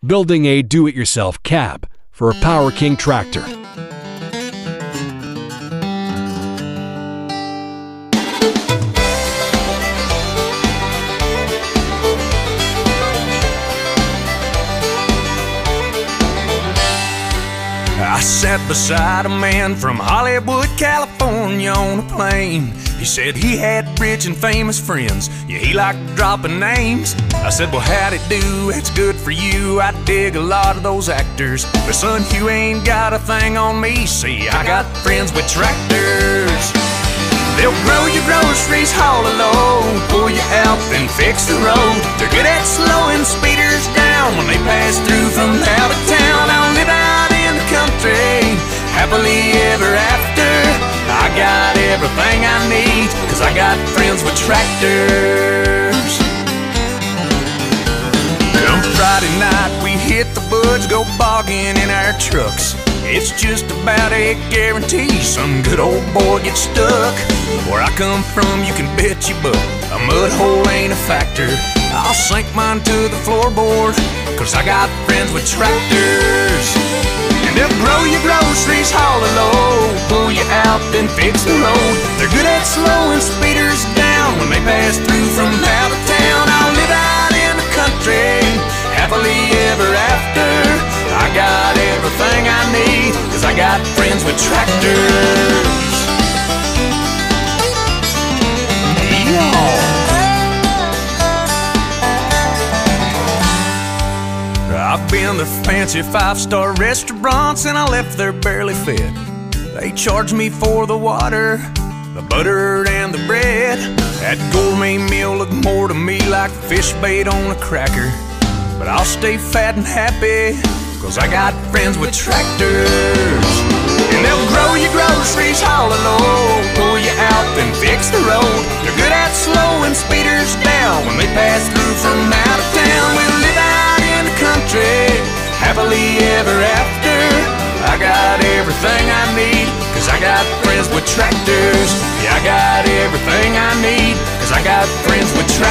Building a do-it-yourself cab for a Power King tractor. I sat beside a man from Hollywood, California on a plane. He said he had rich and famous friends. Yeah, he liked dropping names. I said, well, how'd it do? It's good for you. I dig a lot of those actors. But son, you ain't got a thing on me. See, I got friends with tractors. They'll grow your groceries, haul a load, pull you out, then fix the road. They're good at slowing speeders down when they pass through from out of town. I'll live out in the country, happily ever after. I got everything I need, 'cause I got friends with tractors. Come Friday night, we hit the woods, go bogging in our trucks. It's just about a guarantee some good old boy gets stuck. Where I come from, you can bet your butt a mud hole ain't a factor. I'll sink mine to the floorboard, 'cause I got friends with tractors. And they'll grow your groceries, haul a load, pull you out, then fix the road. They're good at slowing speeders down when they pass through from out of town. I'll live out in the country, happily ever after. I got everything I need, 'cause I got friends with tractors. I've been to fancy five-star restaurants and I left there barely fed. They charged me for the water, the butter and the bread. That gourmet meal looked more to me like fish bait on a cracker. But I'll stay fat and happy, 'cause I got friends with tractors. And they'll grow your groceries, haul a load, pull you out, then fix the road. They're good at slowing speeders down when they pass through from out of town. We'll live out in the country, happily ever after. I got everything I need, 'cause I got friends with tractors. Yeah, I got everything I need, 'cause I got friends with tractors.